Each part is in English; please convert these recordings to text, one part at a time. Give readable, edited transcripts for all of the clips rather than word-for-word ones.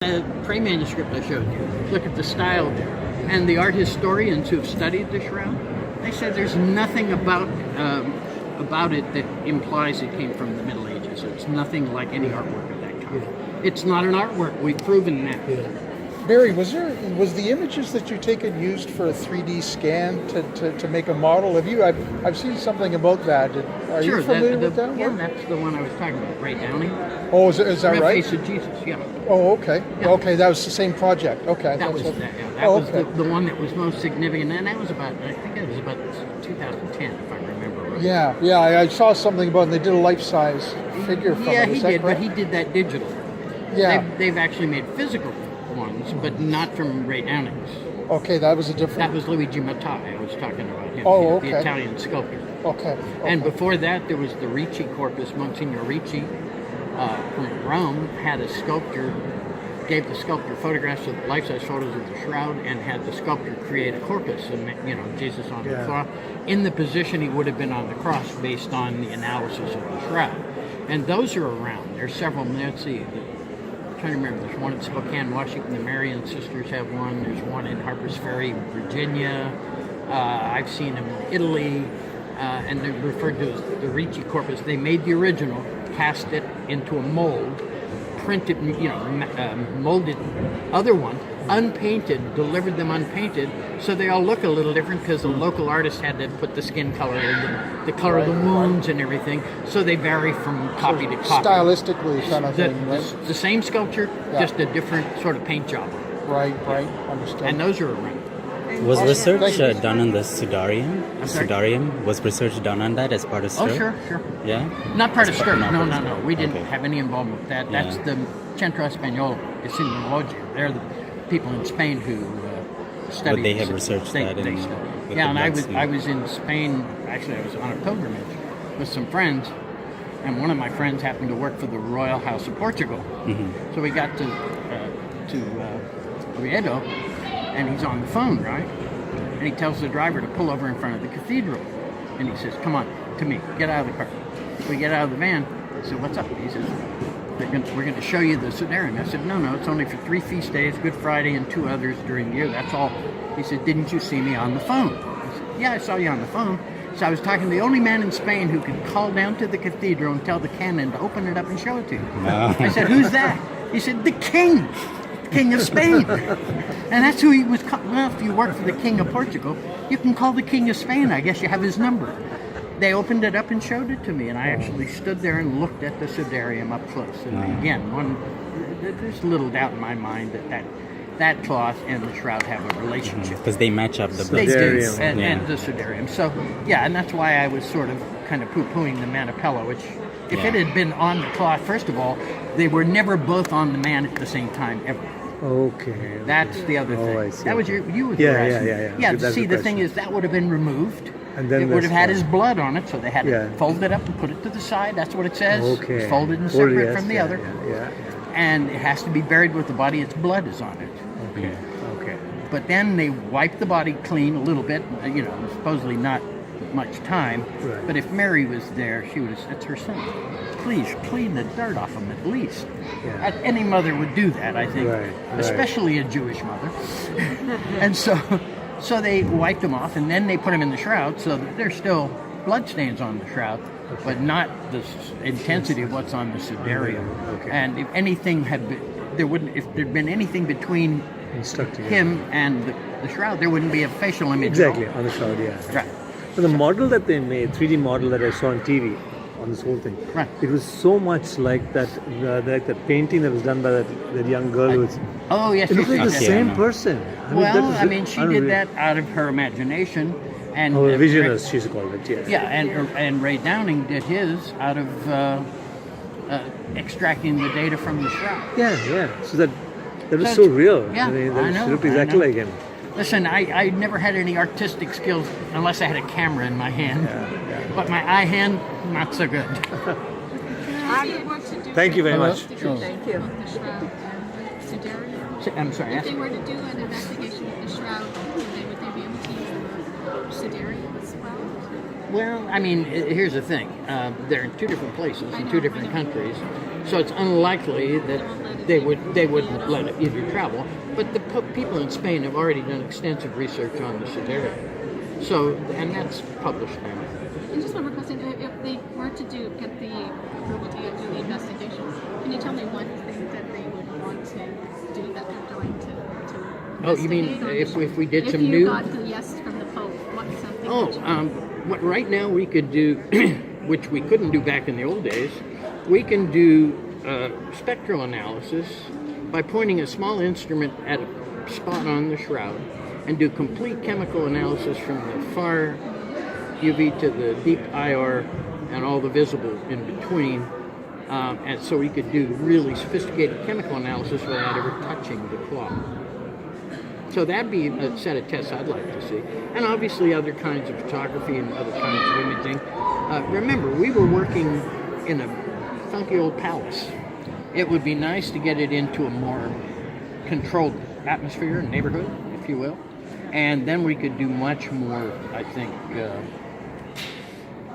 The prey manuscript I showed you, look at the style there. And the art historians who've studied the Shroud, they said there's nothing about it that implies it came from the Middle Ages. It's nothing like any artwork of that kind. It's not an artwork. We've proven that. Barrie, was the images that you taken used for a 3D scan to make a model? I've seen something about that. Are you familiar with that? Yeah, that's the one I was talking about, Ray Downing. Oh, is that right? Face of Jesus, yeah. Oh, okay. Yeah. Okay, that was the same project. Okay. That was the one that was most significant, and that was about 2010, if I remember right. Yeah, I saw something about it, and they did a life-size figure from it. Yeah, he did, but he did that digital. Yeah. They've actually made physical ones, but not from Ray Downing's. Okay, that was a different... That was Luigi Mattei. I was talking about him. Oh, okay. The Italian sculptor. Okay. And before that, there was the Ricci corpus. Monsignor Ricci from Rome had a sculptor, gave the sculptor photographs of life-size photos of the Shroud, and had the sculptor create a corpus, and Jesus on the cross, in the position he would have been on the cross based on the analysis of the Shroud. And those are around. There's several. Let's see. I'm trying to remember. There's one in Spokane, Washington. The Marian sisters have one. There's one in Harpers Ferry, Virginia. I've seen them in Italy, and they're referred to as the Ricci corpus. They made the original, cast it into a mold, printed, molded other one, unpainted, delivered them unpainted, so they all look a little different because the local artist had to put the skin color in, the color of the wounds and everything, so they vary from copy to copy. Stylistically kind of thing, right? The same sculpture, just a different sort of paint job. Right, understand. And those are around. Was research done on the Sudarium? sorry? Sudarium? Was research done on that as part of STIR? Oh, sure. Yeah? Not part of STIR. No. STIR. We didn't have any involvement with that. That's the Centro Español de Sinologia. They're the people in Spain who study. But they have researched that. Yeah, and I was in Spain. Actually, I was on a pilgrimage with some friends, and one of my friends happened to work for the Royal House of Portugal. Mm-hmm. So we got to Oviedo, and he's on the phone, right? And he tells the driver to pull over in front of the cathedral. And he says, "Come on, to me, get out of the car." We get out of the van. I said, "What's up?" He says, "We're going to show you the Sudarium." I said, No, it's only for 3 feast days, Good Friday and 2 others during the year. That's all. He said, "Didn't you see me on the phone?" I said, "Yeah, I saw you on the phone." So I was talking to the only man in Spain who could call down to the cathedral and tell the canon to open it up and show it to you. No. I said, "Who's that?" He said, "The king. King of Spain." And that's who he was. Well, if you work for the King of Portugal, you can call the King of Spain. I guess you have his number. They opened it up and showed it to me, and I actually stood there and looked at the Sudarium up close. And again, there's little doubt in my mind that cloth and the Shroud have a relationship. Because they match up the They blood. do, and the Sudarium. So, yeah, and that's why I was sort of kind of poo-pooing the Manipello, which, if it had been on the cloth, first of all, they were never both on the man at the same time, ever. Okay. That's the other thing. I see. That was you were Yeah. Yeah, see, the thing is, that would have been removed. And then it would have had this his blood on it, so they had to fold it up and put it to the side. That's what it says. Okay. It's folded and separate from the other. Yeah. And it has to be buried with the body. Its blood is on it. Okay. But then they wipe the body clean a little bit, supposedly not much time. Right. But if Mary was there, it's her son. Please clean the dirt off him at least. Yeah. Any mother would do that, I think. Right. Especially a Jewish mother. And so they wiped them off, and then they put them in the Shroud, so that there's still bloodstains on the Shroud, but not the intensity of what's on the Sudarium. Okay. And if anything if there'd been anything between him and the Shroud, there wouldn't be a facial image. Exactly, on the Shroud, yeah. Right. So the model that they made, 3D model that I saw on TV, on this whole thing, right. It was so much like that painting that was done by that young girl who was... Oh, yes. It looked like the same person. She did that out of her imagination. And visionist, she's called it, yes. Yeah, and Ray Downing did his out of extracting the data from the Shroud. Yeah. So that was so real. Yeah, I know. She looked exactly like him. Listen, I never had any artistic skills unless I had a camera in my hand. Yeah. But my eye hand, not so good. Thank you very much. Thank you. I'm sorry. If they were to do an investigation of the Shroud, would they be able to use the Sudarium as well? Well, I mean, here's the thing. They're in 2 different places, in 2 different countries. So it's unlikely that they wouldn't let you travel. But the people in Spain have already done extensive research on the Sideria. So, and that's published now. And just one more question: if they were to get the approval to do the investigation, can you tell me one thing that they would want to do that they're going to Oh, you mean investigate, or if we did some if new? you got the yes from the Pope, what's something? What right now we could do, which we couldn't do back in the old days, we can do spectral analysis by pointing a small instrument at a spot on the shroud and do complete chemical analysis from the far UV to the deep IR and all the visible in between. And so we could do really sophisticated chemical analysis without ever touching the cloth. So that'd be a set of tests I'd like to see. And obviously other kinds of photography and other kinds of imaging. Remember, we were working in a funky old palace. It would be nice to get it into a more controlled atmosphere and neighborhood, if you will. And then we could do much more, I think,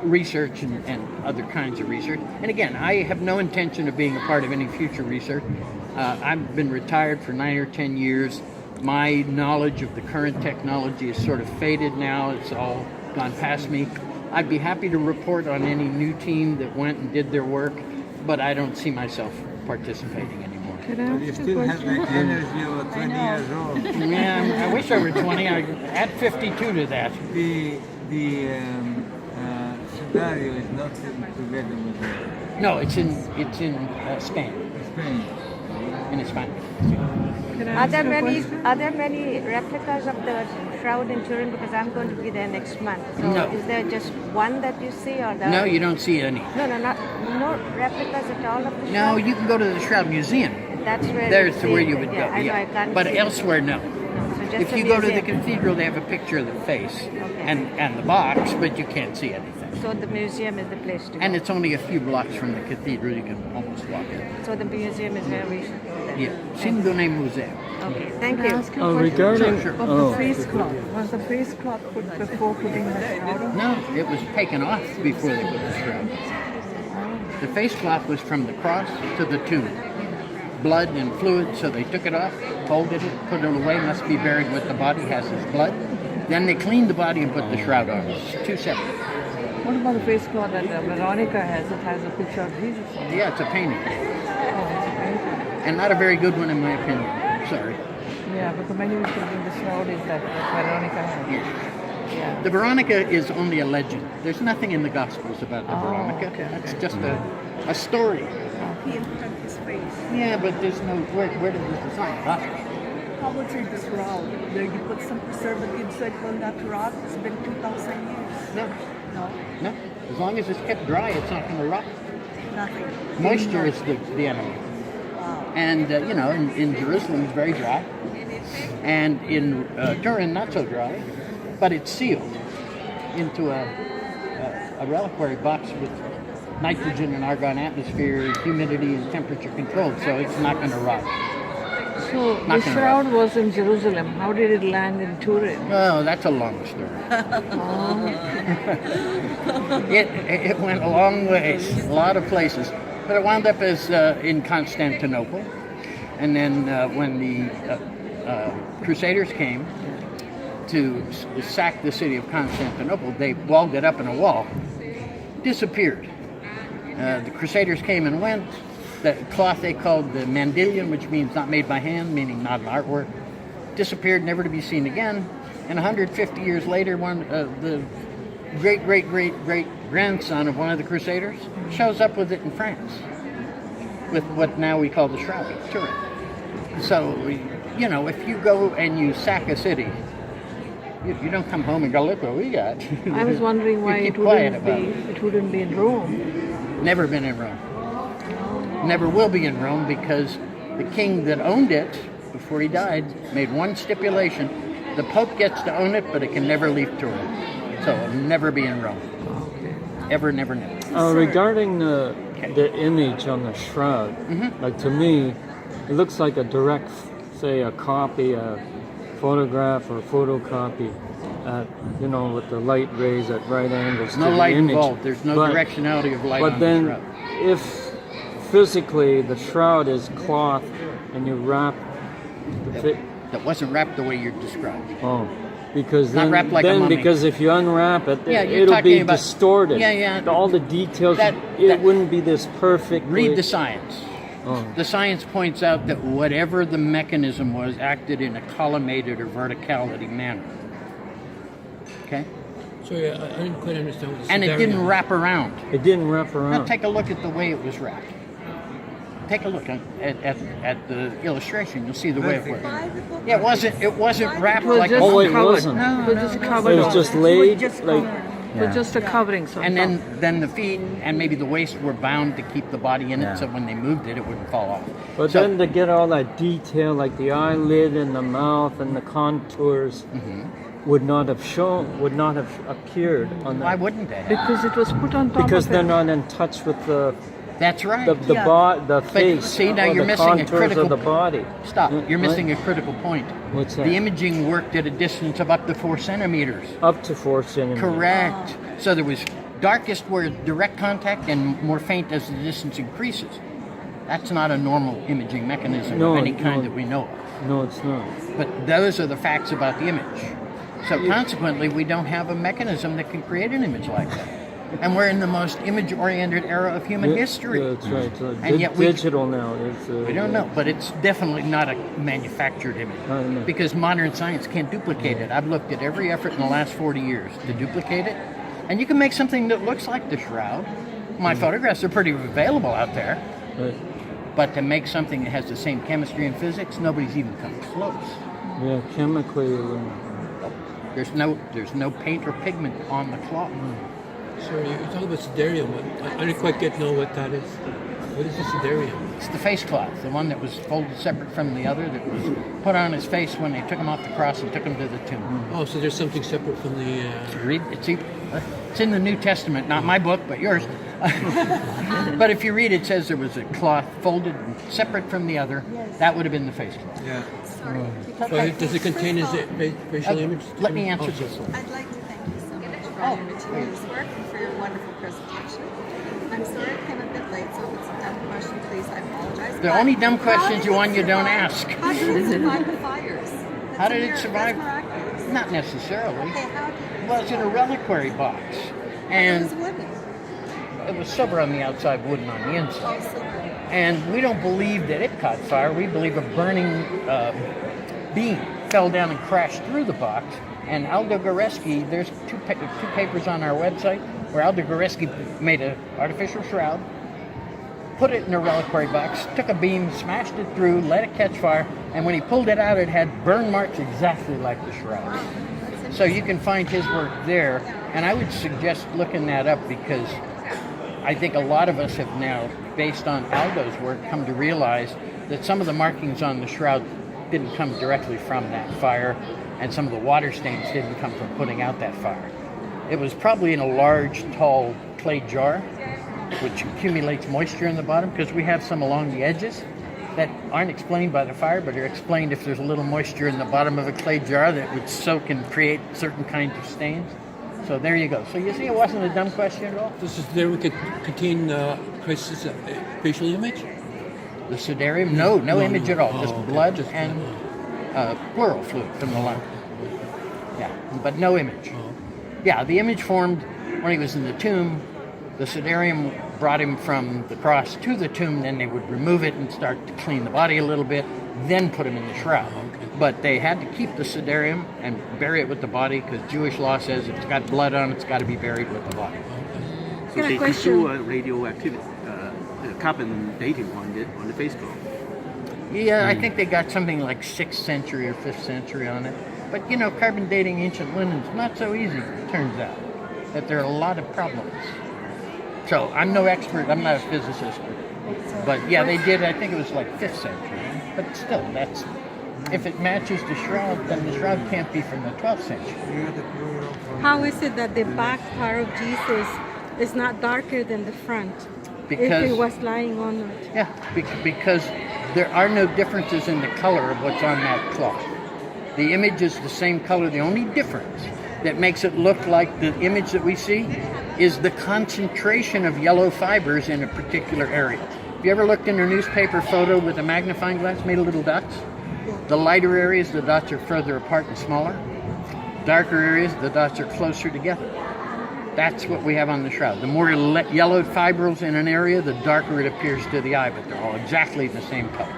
research and other kinds of research. And again, I have no intention of being a part of any future research. I've been retired for 9 or 10 years. My knowledge of the current technology is sort of faded now. It's all gone past me. I'd be happy to report on any new team that went and did their work, but I don't see myself participating anymore. You still have the energy of 20 years old. Yeah, I wish I were 20. I add 52 to that. The scenario is not together with the No, it's in Spain. Spain. In Spain. Are there many replicas of the Shroud in Turin? Because I'm going to be there next month. So No. is there just one that you see, or the No, you don't see any. no replicas at all of the No, Shroud? you can go to the Shroud Museum. That's where There's see where it. you would Yeah, go. I know, I can't But see elsewhere, no. it. So just If the you go to the museum. cathedral, they have a picture of the face and the box, but you can't see anything. So the museum is the place to go. And it's only a few blocks from the cathedral. You can almost walk in. So the museum is where we should go then. Yeah, Sindone Museo. Okay, thank you. Regarding Sure. The face cloth. Was the face cloth put before putting the shroud on? No, it was taken off before they put the shroud. The face cloth was from the cross to the tomb. Blood and fluid, so they took it off, folded it, put it away, must be buried with the body, has his blood. Then they cleaned the body and put the shroud on. It's two separate. What about the face cloth that Veronica has? It has a picture of Jesus on it. Yeah, it's a painting. Oh, it's amazing. And not a very good one in my opinion. Sorry. Yeah, but the many people thinking the shroud is that Veronica has. Yeah. The Veronica is only a legend. There's nothing in the Gospels about the Veronica. okay. That's just a story. He put on his face. Yeah, but there's no, where did this design? Probably the shroud. Where you put some preservatives on that rod. It's been 2,000 years. No, No, no. As long as it's kept dry, it's not going to rot. nothing. Moisture is the enemy. And, in Jerusalem it's very dry. And in Turin, not so dry. But it's sealed into a reliquary box with nitrogen and argon atmosphere, humidity and temperature controlled, so it's not going to rot. So Not the gonna shroud was in Jerusalem. How did it land in Turin? Oh, that's a long story. It went a long ways, a lot of places. But it wound up as in Constantinople. And then when the Crusaders came to sack the city of Constantinople, they walled it up in a wall. Disappeared. The Crusaders came and went. The cloth they called the mandilion, which means not made by hand, meaning not an artwork, disappeared, never to be seen again. And 150 years later, the great-great-great-great-grandson of one of the Crusaders shows up with it in France, with what now we call the Shroud of Turin. So, if you go and you sack a city, you don't come home and go, look what we got. I was wondering why You keep it quiet wouldn't about be. It wouldn't be in Rome. Never been in Rome. Never will be in Rome because the king that owned it before he died made one stipulation: the Pope gets to own it, but it can never leave Turin. So it'll never be in Rome. Ever, never, never. Regarding the image on the shroud, like to me, it looks like a direct, say, a copy, a photograph or photocopy, with the light rays at right angles. No to the light image. involved. There's no directionality of light But on then, the shroud. if physically the shroud is cloth and you wrap the That wasn't wrapped the way you're describing. Oh, because Not then, wrapped like a mummy. because if you unwrap it, Yeah, you're it'll talking be about- distorted. Yeah. All the details, That- it wouldn't be this perfect. Read the science. Oh. The science points out that whatever the mechanism was acted in a collimated or verticality manner. Okay? Sorry, I didn't quite understand what the And it didn't wrap around. It didn't wrap Now around. take a look at the way it was wrapped. Take a look at the illustration. You'll see the way it worked. Yeah, it wasn't wrapped It was like just Oh, it covered. wasn't. No, It was just It covered. was over. just laid like. With just a covering. So And then the feet and maybe the waist were bound to keep the body in it, so when they moved it, it wouldn't fall off. But So- then to get all that detail, like the eyelid and the mouth and the contours, would not have appeared on that. Why wouldn't they? because it was put on top Because of they're it. not in touch with the That's right. the face. see, now or you're the missing a contours critical- of the body. Stop. You're Right? missing a critical point. What's that? The imaging worked at a distance of up to 4 centimeters. Up to 4 centimeters. Correct. So there was darkest where direct contact and more faint as the distance increases. That's not a normal imaging mechanism of any kind that we know of. No, it's not. But those are the facts about the image. So consequently, we don't have a mechanism that can create an image like that. And we're in the most image-oriented era of human history. Yeah, that's right. And yet we- digital now. It's, We don't know, but it's definitely not a manufactured image I know. because modern science can't duplicate it. I've looked at every effort in the last 40 years to duplicate it, and you can make something that looks like the Shroud. My photographs are pretty available out there, Right. but to make something that has the same chemistry and physics, nobody's even come close. Yeah, chemically. There's no paint or pigment on the cloth. Sorry, you're talking about sedarium. I didn't quite get to know what that is. What is the sedarium? It's the face cloth, the one that was folded separate from the other, that was put on his face when they took him off the cross and took him to the tomb. Oh, so there's something separate from the... Read it's in the New Testament, not my book, but yours. But if you read, it says there was a cloth folded separate from the other. That would have been the face cloth. Yeah. Sorry. Well, does it contain his facial image? Let me answer Oh, this one. I'd like to thank you so much for all your materials work and for your wonderful presentation. I'm sorry I came a bit late, so if it's a dumb question, please, I apologize. The But only dumb how questions did you it want you don't survive- ask. How did it survive the fires? How did it That's survive? miraculous. Not necessarily. Okay, how did it Well, it's in a reliquary box. It And was wooden. it was silver on the outside, wooden on the inside. Also, And we don't believe that it caught fire. We believe a burning beam fell down and crashed through the box. And Aldo Goreski, there's two papers on our website where Aldo Goreski made an artificial shroud, put it in a reliquary box, took a beam, smashed it through, let it catch fire, and when he pulled it out, it had burn marks exactly like the shroud. So you can find his work there, and I would suggest looking that up because I think a lot of us have now, based on Aldo's work, come to realize that some of the markings on the shroud didn't come directly from that fire, and some of the water stains didn't come from putting out that fire. It was probably in a large, tall clay jar, which accumulates moisture in the bottom, because we have some along the edges that aren't explained by the fire, but are explained if there's a little moisture in the bottom of a clay jar that would soak and create certain kinds of stains. So there you go. So you see, it wasn't a dumb question at all. Does sedarium contain Christ's facial image? The sedarium? No image at all. Just okay. blood Just and pleural fluid from the lung. Yeah, but no image. Yeah, the image formed when he was in the tomb. The sedarium brought him from the cross to the tomb, then they would remove it and start to clean the body a little bit, then put him in the shroud. But they had to keep the sedarium and bury it with the body because Jewish law says if it's got blood on it, it's got to be buried with the body. So they do a radioactivity, carbon dating on the face cloth. Yeah, I think they got something like 6th century or 5th century on it. But you know, carbon dating ancient linen's not so easy, it turns out. That there are a lot of problems. So I'm no expert, I'm not a physicist. But yeah, they did, I think it was like 5th century. But still, that's, if it matches the shroud, then the shroud can't be from the 12th century. How is it that the back part of Jesus is not darker than the front? Because if it was lying on it. Yeah, because there are no differences in the color of what's on that cloth. The image is the same color. The only difference that makes it look like the image that we see is the concentration of yellow fibers in a particular area. Have you ever looked in a newspaper photo with a magnifying glass made of little dots? The lighter areas, the dots are further apart and smaller. Darker areas, the dots are closer together. That's what we have on the shroud. The more yellowed fibrils in an area, the darker it appears to the eye, but they're all exactly the same color.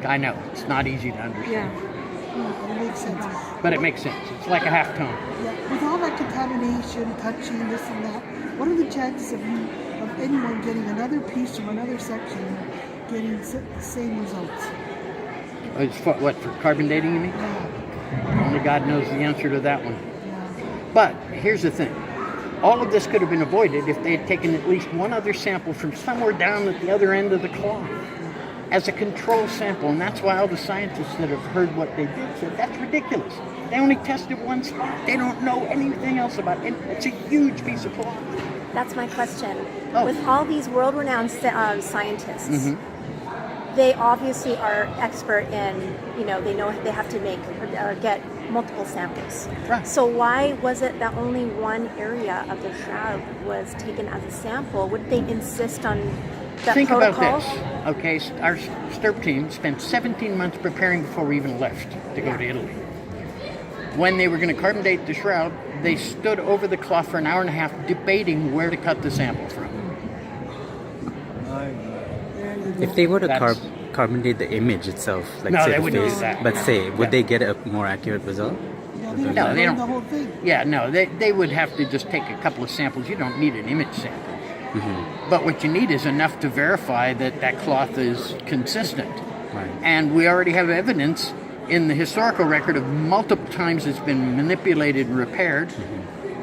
I know, it's not easy to understand. It makes sense. But it makes sense. It's like a half tone. Yeah. With all that contamination, touching, this and that, what are the chances of anyone getting another piece from another section getting the same results? It's for carbon dating, you mean? Yeah. Only God knows the answer to that one. But here's the thing. All of this could have been avoided if they had taken at least one other sample from somewhere down at the other end of the cloth as a control sample. And that's why all the scientists that have heard what they did said, that's ridiculous. They only tested one spot. They don't know anything else about it. It's a huge piece of cloth. That's my question. With all these world-renowned scientists, they obviously are expert in, they know they have to get multiple samples. Right. So why was it that only one area of the shroud was taken as a sample? Would they insist on that Think protocol? about this. Okay, our STIRP team spent 17 months preparing before we even left to go to Italy. When they were going to carbon date the shroud, they stood over the cloth for an hour and a half debating where to cut the sample from. If they were to carbon date the image itself, like No, say they the wouldn't face, do that. but say, would they get a more accurate result? No, they don't. Yeah, no, they would have to just take a couple of samples. You don't need an image sample. Mm-hmm. But what you need is enough to verify that that cloth is consistent. Right. And we already have evidence in the historical record of multiple times it's been manipulated and repaired.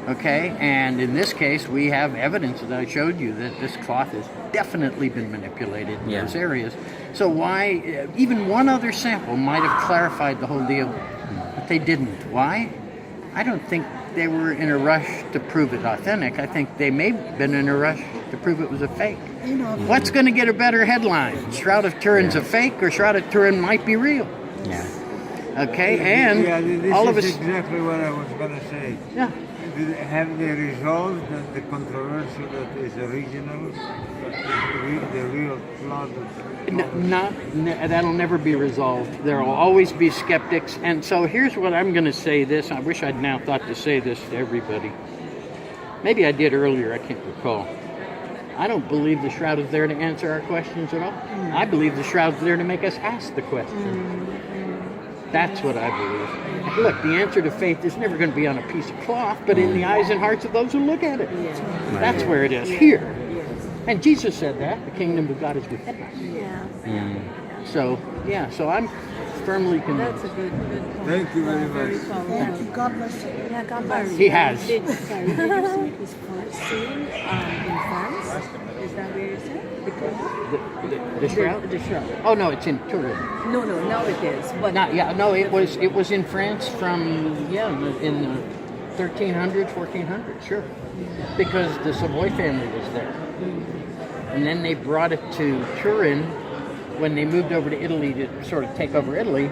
Okay, and in this case, we have evidence that I showed you that this cloth has definitely been manipulated in those areas. So why, even one other sample might have clarified the whole deal, but they didn't. Why? I don't think they were in a rush to prove it authentic. I think they may have been in a rush to prove it was a fake. What's going to get a better headline? Shroud of Turin's a fake, or Shroud of Turin might be real? Yeah. Okay, and this all of us. is exactly what I was going to say. Yeah. Have they resolved the controversy that is original, the real plot? That'll never be resolved. There will always be skeptics. And so here's what I'm going to say this. I wish I'd now thought to say this to everybody. Maybe I did earlier, I can't recall. I don't believe the Shroud is there to answer our questions at all. I believe the Shroud's there to make us ask the question. That's what I believe. Look, the answer to faith is never going to be on a piece of cloth, but in the eyes and hearts of those who look at it. That's where it is, here. And Jesus said that, the kingdom of God is within us. So I'm firmly convinced. That's a good point. Thank you very much. Thank you. God bless you. Yeah, God bless you. He has. Did you see it was first seen in France? Is that where you said? The Shroud? The Shroud. Oh no, it's in Turin. No, now it is. But It was in France from in the 1300s, 1400s, sure, because the Savoy family was there, and then they brought it to Turin when they moved over to Italy to sort of take over Italy,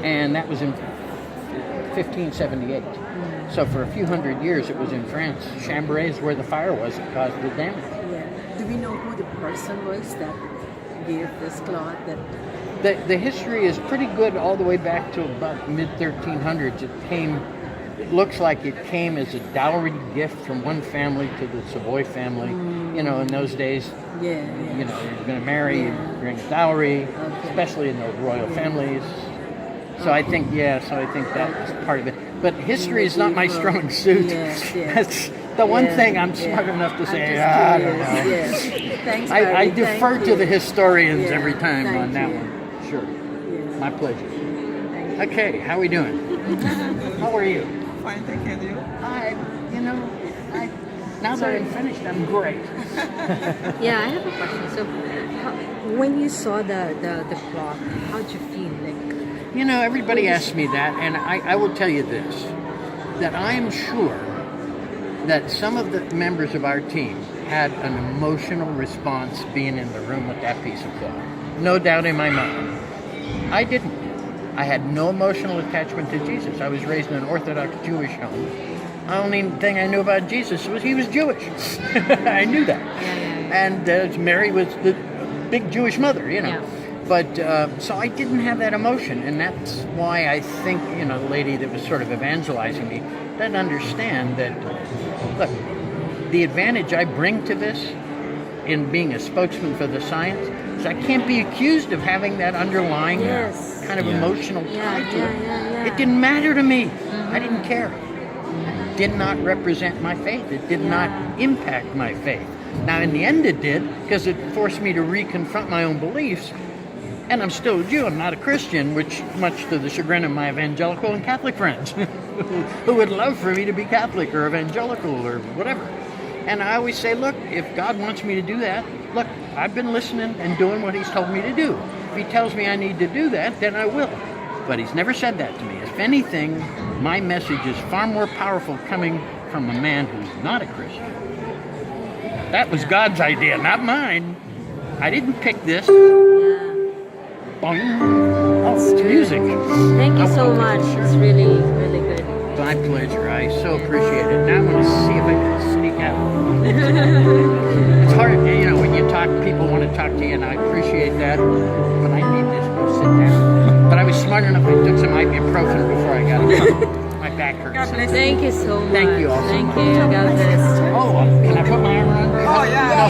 and that was in 1578. So for a few hundred years, it was in France. Chambray is where the fire was that caused the damage. yeah. Do we know who the person was that gave this cloth? The history is pretty good all the way back to about mid-1300s. It looks like it came as a dowry gift from one family to the Savoy family. In those days, you're going to marry, you bring a dowry, especially in the royal families. So I think that was part of it. But history is not my strong suit. That's the one thing I'm smart enough to say, I don't know. Thanks, I Barrie. defer Thank to you. the historians every time Thank on that you. one. Sure. My pleasure. Okay, how are we doing? How are you? Fine, thank you. Now that I'm finished, I'm great. Yeah, I have a question. So, when you saw the cloth, how'd you feel? Everybody asks me that, and I will tell you this, that I am sure that some of the members of our team had an emotional response being in the room with that piece of cloth. No doubt in my mind. I didn't. I had no emotional attachment to Jesus. I was raised in an Orthodox Jewish home. The only thing I knew about Jesus was he was Jewish. I knew that. and Mary was the big Jewish mother, you know. Yeah. But so I didn't have that emotion, and that's why I think, you know, the lady that was sort of evangelizing me doesn't understand that. Look, the advantage I bring to this in being a spokesman for the science is I can't be accused of having that underlying kind of emotional tie to it. It didn't matter to me. I didn't care. It did not represent my faith. It did not impact my faith. Now, in the end, it did, because it forced me to reconfront my own beliefs. And I'm still a Jew. I'm not a Christian, which, much to the chagrin of my evangelical and Catholic friends, who would love for me to be Catholic or evangelical or whatever. And I always say, look, if God wants me to do that, look, I've been listening and doing what He's told me to do. If He tells me I need to do that, then I will. But He's never said that to me. If anything, my message is far more powerful coming from a man who's not a Christian. That was God's idea, not mine. I didn't pick this. Oh, it's music. Thank you so much. It's really, really good. My pleasure. I so appreciate it. Now I'm going to see if I can sneak out. It's hard, you know, when you talk, people want to talk to you, and I appreciate that. But I need to go sit down. But I was smart enough, I took some ibuprofen before I got up. My back hurts. God bless. Thank you so much. Thank you all so Thank much. you. God bless. Oh, can I put my arm around you? Oh, yeah.